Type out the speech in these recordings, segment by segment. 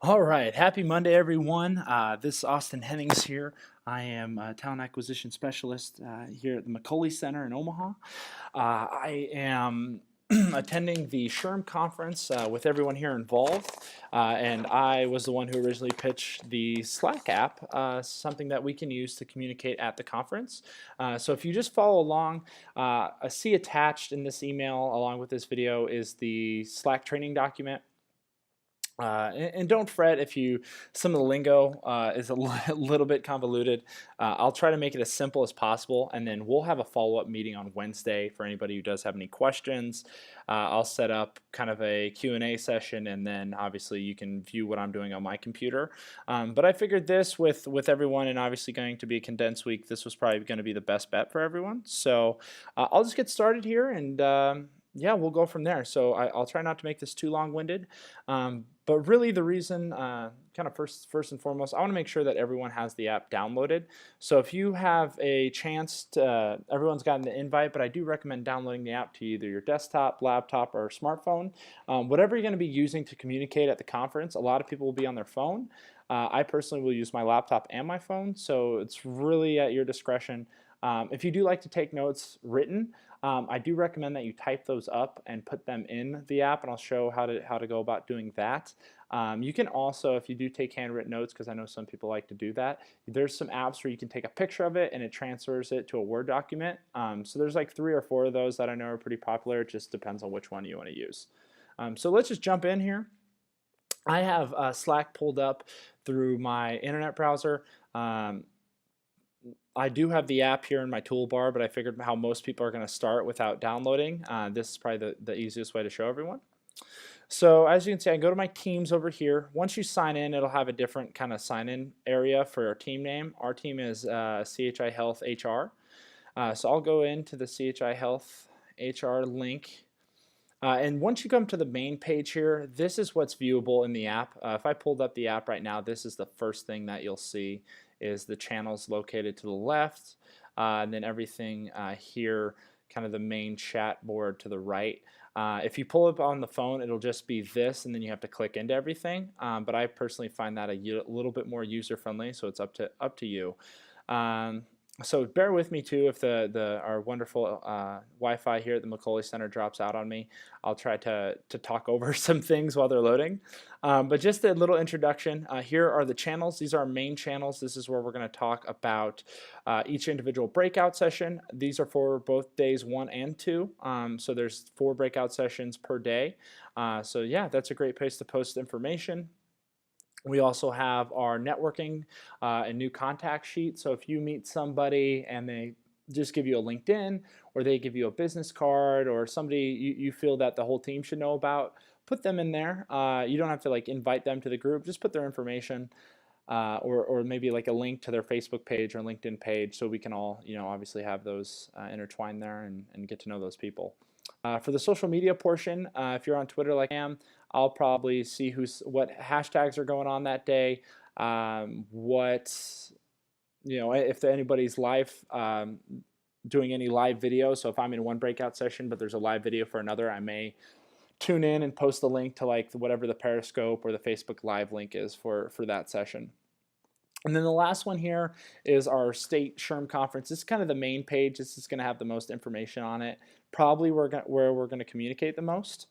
All right, happy Monday, everyone. This is Austin Hennings here. I am a talent acquisition specialist here at the McCauley Center in Omaha. I am attending the SHRM conference with everyone here involved, and I was the one who originally pitched the Slack app, something that we can use to communicate at the conference. So if you just follow along, I see attached in this email along with this video is the Slack training document. And don't fret if some of the lingo is a little bit convoluted. I'll try to make it as simple as possible, and then we'll have a follow-up meeting on Wednesday for anybody who does have any questions. I'll set up kind of a Q&A session, and then obviously you can view what I'm doing on my computer. But I figured this with everyone, and obviously going to be a condensed week, this was probably going to be the best bet for everyone. So I'll just get started here, and yeah, we'll go from there. So I'll try not to make this too long-winded. But really the reason, kind of first and foremost, I want to make sure that everyone has the app downloaded. So if you have a chance to, everyone's gotten the invite, but I do recommend downloading the app to either your desktop, laptop, or smartphone. Whatever you're going to be using to communicate at the conference, a lot of people will be on their phone. I personally will use my laptop and my phone, so it's really at your discretion. If you do like to take notes written, I do recommend that you type those up and put them in the app, and I'll show how to go about doing that. You can also, if you do take handwritten notes, because I know some people like to do that, there's some apps where you can take a picture of it and it transfers it to a Word document. So there's like 3 or 4 of those that I know are pretty popular. It just depends on which one you want to use. So let's just jump in here. I have Slack pulled up through my internet browser. I do have the app here in my toolbar, but I figured how most people are going to start without downloading. This is probably the easiest way to show everyone. So as you can see, I go to my teams over here. Once you sign in, it'll have a different kind of sign-in area for our team name. Our team is CHI Health HR. So I'll go into the CHI Health HR link. And once you come to the main page here, this is what's viewable in the app. If I pulled up the app right now, this is the first thing that you'll see is the channels located to the left, and then everything here, kind of the main chat board to the right. If you pull up on the phone, it'll just be this, and then you have to click into everything. But I personally find that a little bit more user-friendly, so it's up to you. So bear with me too if our wonderful Wi-Fi here at the McCauley Center drops out on me. I'll try to talk over some things while they're loading. But just a little introduction. Here are the channels. These are our main channels. This is where we're going to talk about each individual breakout session. These are for both days 1 and 2. So there's 4 breakout sessions per day. So yeah, that's a great place to post information. We also have our networking and new contact sheet. So if you meet somebody and they just give you a LinkedIn, or they give you a business card, or somebody you feel that the whole team should know about, put them in there. You don't have to like invite them to the group. Just put their information or maybe like a link to their Facebook page or LinkedIn page, so we can all obviously have those intertwined there and get to know those people. For the social media portion, if you're on Twitter like I am, I'll probably see what hashtags are going on that day, if anybody's live doing any live video. So if I'm in one breakout session but there's a live video for another, I may tune in and post the link to like whatever the Periscope or the Facebook Live link is for that session. And then the last one here is our state SHRM conference. This is kind of the main page. This is going to have the most information on it. Probably where we're going to communicate the most.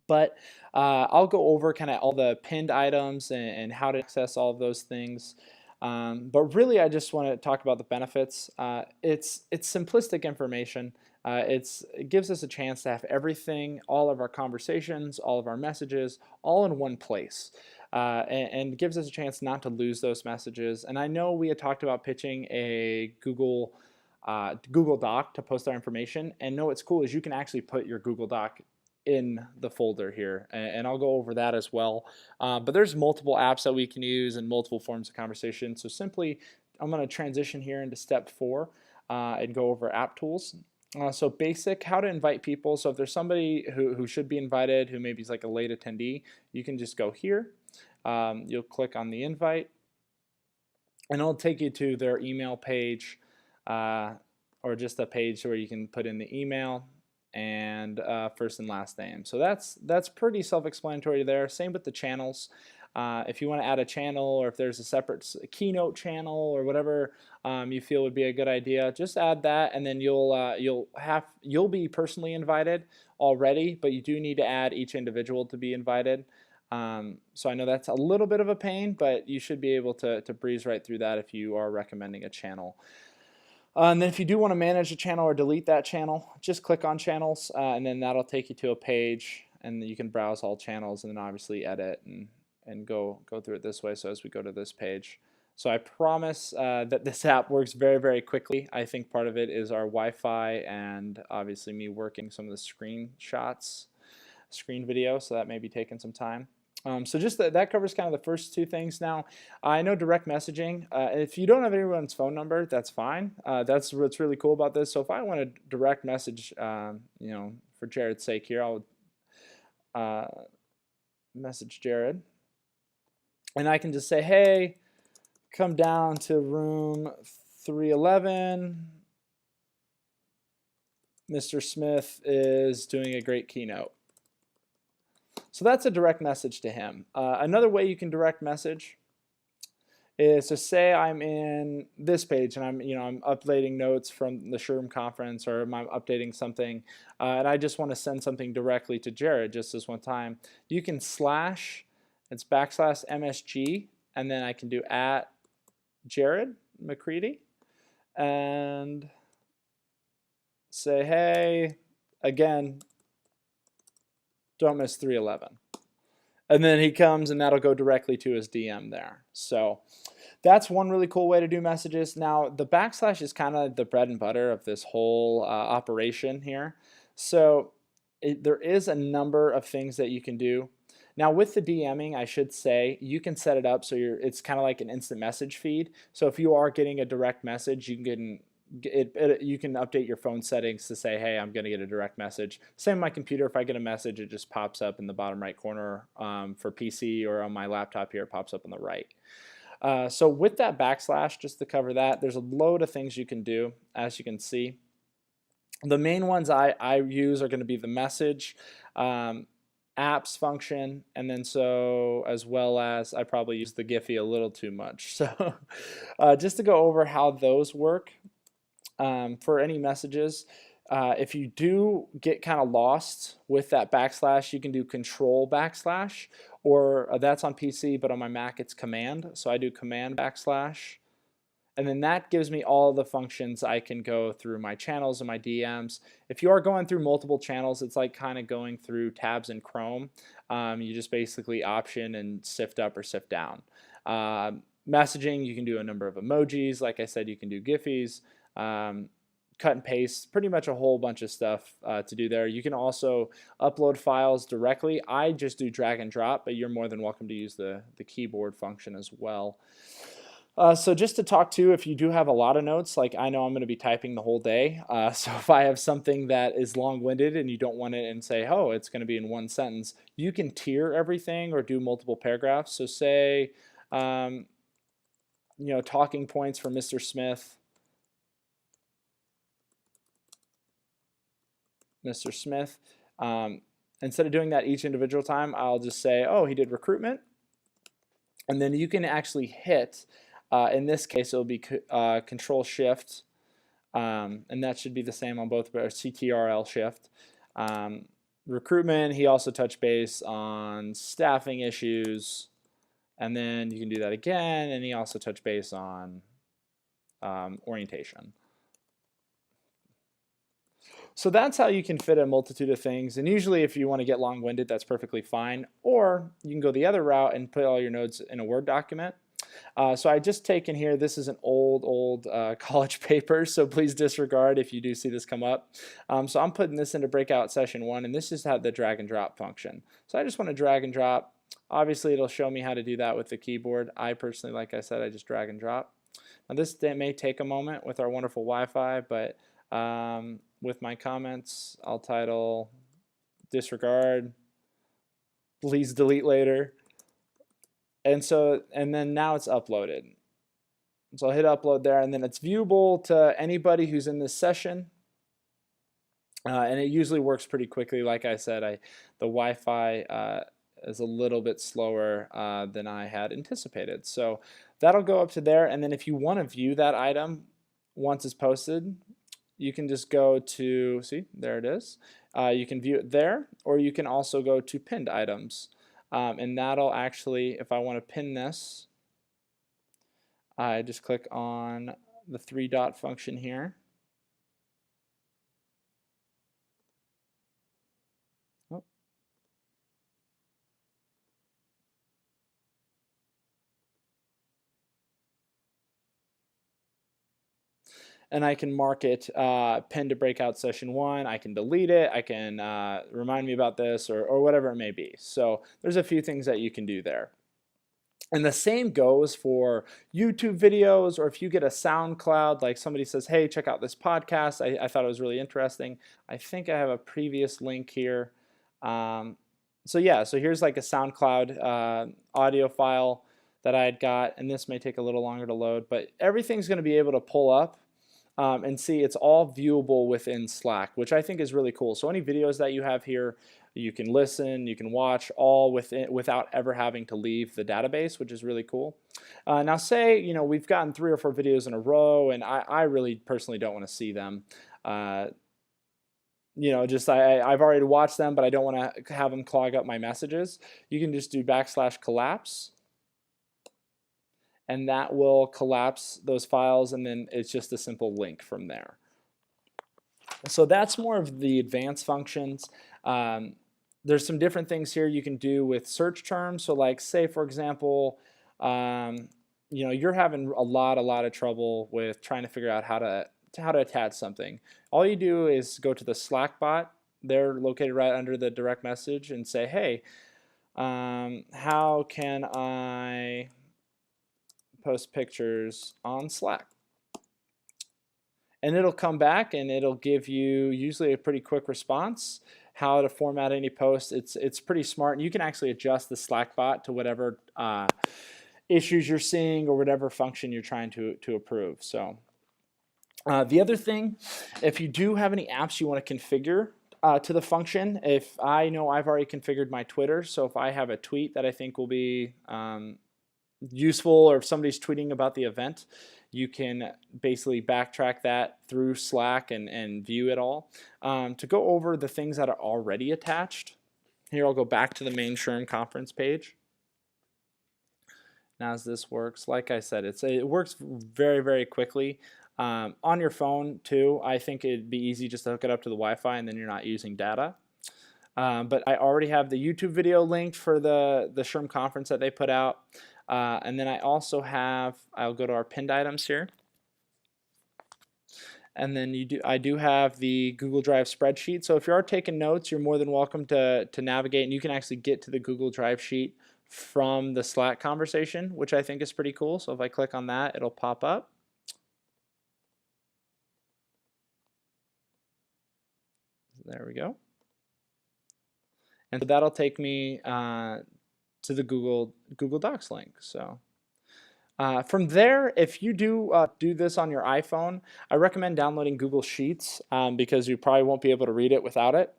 But I'll go over kind of all the pinned items and how to access all of those things. But really, I just want to talk about the benefits. It's simplistic information. It gives us a chance to have everything, all of our conversations, all of our messages, all in one place. And gives us a chance not to lose those messages. And I know we had talked about pitching a Google Doc to post our information. And no, what's cool is you can actually put your Google Doc in the folder here, and I'll go over that as well. But there's multiple apps that we can use and multiple forms of conversation. So simply, I'm going to transition here into step 4 and go over app tools. So basic, how to invite people. So if there's somebody who should be invited, who maybe is like a late attendee, you can just go here. You'll click on the invite, and it'll take you to their email page or just a page where you can put in the email. and first and last name. So that's pretty self-explanatory there. Same with the channels. If you want to add a channel, or if there's a separate keynote channel or whatever you feel would be a good idea, just add that, and then you'll be personally invited already, but you do need to add each individual to be invited. So I know that's a little bit of a pain, but you should be able to breeze right through that if you are recommending a channel. And then if you do want to manage a channel or delete that channel, just click on channels, and then that'll take you to a page, and you can browse all channels, and then obviously edit and go through it this way. So as we go to this page, so I promise that this app works very, very quickly. I think part of it is our Wi-Fi and obviously me working some of the screen video, so that may be taking some time. So just that covers kind of the first two things. Now, I know direct messaging. If you don't have anyone's phone number, that's fine. That's what's really cool about this. So if I want to direct message, for Jared's sake here, I'll message Jared, and I can just say, hey, come down to room 311. Mr. Smith is doing a great keynote. So that's a direct message to him. Another way you can direct message is to say I'm in this page and I'm updating notes from the SHRM conference, or I'm updating something, and I just want to send something directly to Jared just this one time. You can slash, it's \MSG, and then I can do @Jared McCready and say, hey, again, don't miss 311. And then he comes, and that'll go directly to his DM there. So that's one really cool way to do messages. Now, the / is kind of the bread and butter of this whole operation here. So there is a number of things that you can do. Now, with the DMing, I should say, you can set it up so it's kind of like an instant message feed. So if you are getting a direct message, you can update your phone settings to say, hey, I'm going to get a direct message. Same on my computer. If I get a message, it just pops up in the bottom right corner for PC, or on my laptop here, it pops up on the right. So with that /, just to cover that, there's a load of things you can do, as you can see. The main ones I use are going to be the message, apps function, and then so as well as I probably use the Giphy a little too much. So just to go over how those work. For any messages, if you do get kind of lost with that /, you can do control /, or that's on PC, but on my Mac it's command. So I do command /, and then that gives me all the functions. I can go through my channels and my DMs. If you are going through multiple channels, it's like kind of going through tabs in Chrome. You just basically option and sift up or sift down. Messaging, you can do a number of emojis. Like I said, you can do Giphies. Cut and paste, pretty much a whole bunch of stuff to do there. You can also upload files directly. I just do drag and drop, but you're more than welcome to use the keyboard function as well. So just to talk to, if you do have a lot of notes, like I know I'm going to be typing the whole day, so if I have something that is long-winded and you don't want it and say, oh, it's going to be in one sentence, you can tier everything or do multiple paragraphs. So say, talking points for Mr. Smith. Mr. Smith. Instead of doing that each individual time, I'll just say, oh, he did recruitment. And then you can actually hit, in this case, it'll be Control Shift, and that should be the same on both, or CTRL Shift. Recruitment, he also touched base on staffing issues, and then you can do that again, and he also touched base on orientation. So that's how you can fit a multitude of things, and usually if you want to get long-winded, that's perfectly fine, or you can go the other route and put all your notes in a Word document. So I just taken here, this is an old college paper, so please disregard if you do see this come up. So I'm putting this into breakout session 1, and this is how the drag and drop function. So I just want to drag and drop. Obviously it'll show me how to do that with the keyboard. I personally, like I said, I just drag and drop. Now this may take a moment with our wonderful Wi-Fi, but with my comments, I'll title disregard, please delete later. And then now it's uploaded. So I'll hit upload there, and then it's viewable to anybody who's in this session. and it usually works pretty quickly. Like I said, the Wi-Fi is a little bit slower than I had anticipated. So that'll go up to there, and then if you want to view that item once it's posted, you can just go to, see, there it is. You can view it there, or you can also go to pinned items. And that'll actually, if I want to pin this, I just click on the 3-dot function here. Oh. And I can mark it pinned to breakout session 1. I can delete it. I can remind me about this, or whatever it may be. So there's a few things that you can do there. And the same goes for YouTube videos, or if you get a SoundCloud, like somebody says, hey, check out this podcast. I thought it was really interesting. I think I have a previous link here. So yeah, so here's like a SoundCloud audio file that I had got, and this may take a little longer to load, but everything's going to be able to pull up and see it's all viewable within Slack, which I think is really cool. So any videos that you have here, you can listen, you can watch all without ever having to leave the database, which is really cool. Now say, we've gotten 3 or 4 videos in a row, and I really personally don't want to see them. I've already watched them, but I don't want to have them clog up my messages. You can just do /collapse, and that will collapse those files, and then it's just a simple link from there. So that's more of the advanced functions. There's some different things here you can do with search terms. So like say, for example, you're having a lot of trouble with trying to figure out how to attach something. All you do is go to the Slack bot. They're located right under the direct message, and say, hey, how can I post pictures on Slack? And it'll come back and it'll give you usually a pretty quick response, how to format any post. It's pretty smart, and you can actually adjust the Slack bot to whatever issues you're seeing or whatever function you're trying to approve. So the other thing, if you do have any apps you want to configure to the function, if I know I've already configured my Twitter, so if I have a tweet that I think will be useful, or if somebody's tweeting about the event, you can basically backtrack that through Slack and view it all. To go over the things that are already attached, here I'll go back to the main SHRM conference page. Now as this works, like I said, it works very quickly. On your phone too, I think it'd be easy just to hook it up to the Wi-Fi, and then you're not using data. But I already have the YouTube video linked for the SHRM conference that they put out. And then I also have, I'll go to our pinned items here. And then I do have the Google Drive spreadsheet. So if you are taking notes, you're more than welcome to navigate, and you can actually get to the Google Drive sheet from the Slack conversation, which I think is pretty cool. So if I click on that, it'll pop up. There we go. And so that'll take me to the Google Docs link. So from there, if you do this on your iPhone, I recommend downloading Google Sheets because you probably won't be able to read it without it.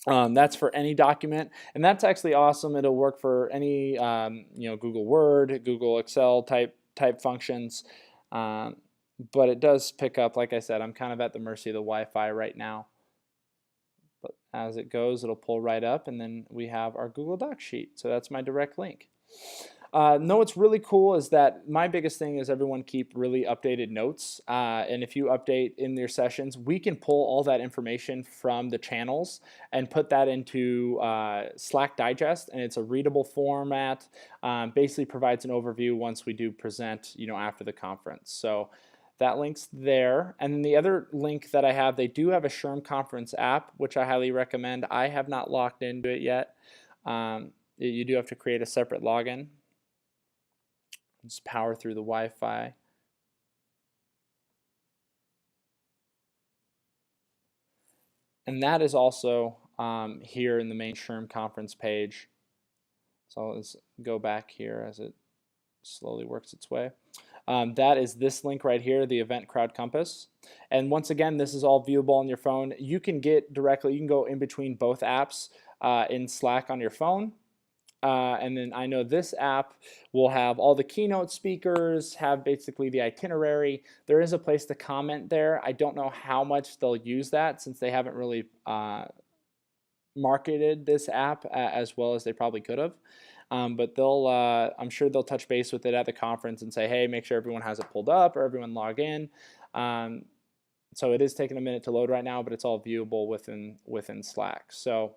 That's for any document, and that's actually awesome. It'll work for any Google Word, Google Excel type functions. But it does pick up, like I said, I'm kind of at the mercy of the Wi-Fi right now. But as it goes, it'll pull right up, and then we have our Google Docs sheet. So that's my direct link. No, what's really cool is that my biggest thing is everyone keep really updated notes. And if you update in your sessions, we can pull all that information from the channels and put that into Slack Digest, and it's a readable format. Basically provides an overview once we do present, after the conference. So that link's there. And then the other link that I have, they do have a SHRM conference app, which I highly recommend. I have not logged into it yet. You do have to create a separate login. Just power through the Wi-Fi. And that is also here in the main SHRM conference page. So let's go back here as it slowly works its way. That is this link right here, the Event Crowd Compass. And once again, this is all viewable on your phone. You can get directly, you can go in between both apps in Slack on your phone. And then I know this app will have all the keynote speakers, have basically the itinerary. There is a place to comment there. I don't know how much they'll use that since they haven't really marketed this app as well as they probably could have. But they'll, I'm sure they'll touch base with it at the conference and say, hey, make sure everyone has it pulled up or everyone log in. So it is taking a minute to load right now, but it's all viewable within Slack. So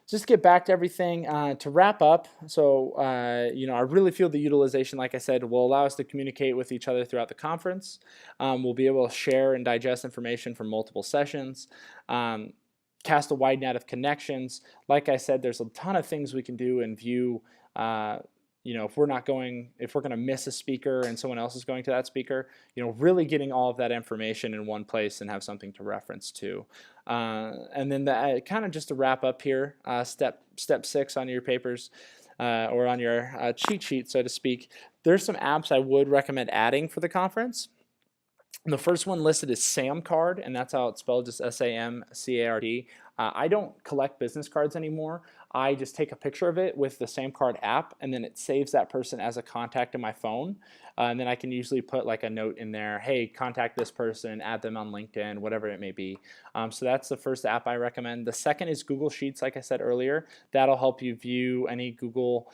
just to get back to everything, to wrap up, so I really feel the utilization, like I said, will allow us to communicate with each other throughout the conference. We'll be able to share and digest information from multiple sessions. Cast a wide net of connections. Like I said, there's a ton of things we can do and view. If we're going to miss a speaker and someone else is going to that speaker, really getting all of that information in one place and have something to reference to. And then kind of just to wrap up here, step 6 on your papers or on your cheat sheet, so to speak. There's some apps I would recommend adding for the conference. The first one listed is SAMcard, and that's how it's spelled, just SAMCARD. I don't collect business cards anymore. I just take a picture of it with the SAMcard app, and then it saves that person as a contact in my phone. And then I can usually put like a note in there, hey, contact this person, add them on LinkedIn, whatever it may be. So that's the first app I recommend. The second is Google Sheets, like I said earlier. That'll help you view any Google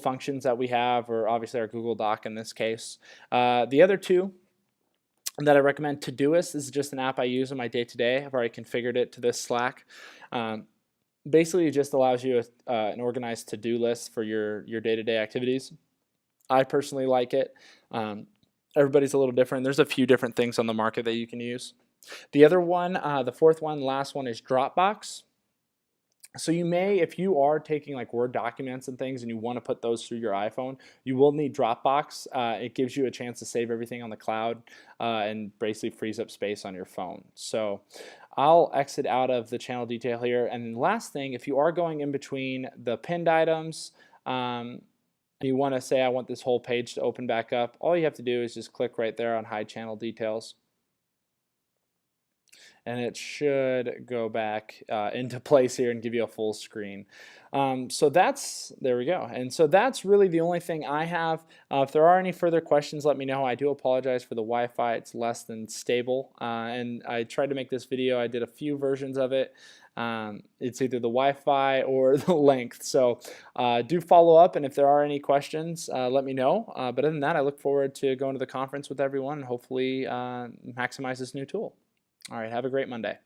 functions that we have, or obviously our Google Doc in this case. The other two that I recommend, Todoist is just an app I use in my day-to-day. I've already configured it to this Slack. Basically, it just allows you an organized to-do list for your day-to-day activities. I personally like it. Everybody's a little different. There's a few different things on the market that you can use. The other one, the fourth one, last one, is Dropbox. So you may, if you are taking like Word documents and things and you want to put those through your iPhone, you will need Dropbox. It gives you a chance to save everything on the cloud and basically frees up space on your phone. So I'll exit out of the channel detail here. And last thing, if you are going in between the pinned items, you want to say, I want this whole page to open back up, all you have to do is just click right there on Hide Channel Details. And it should go back into place here and give you a full screen. So there we go. And so that's really the only thing I have. If there are any further questions, let me know. I do apologize for the Wi-Fi. It's less than stable. And I tried to make this video. I did a few versions of it. It's either the Wi-Fi or the length. So do follow up. And if there are any questions, let me know. But other than that, I look forward to going to the conference with everyone and hopefully maximize this new tool. All right, have a great Monday.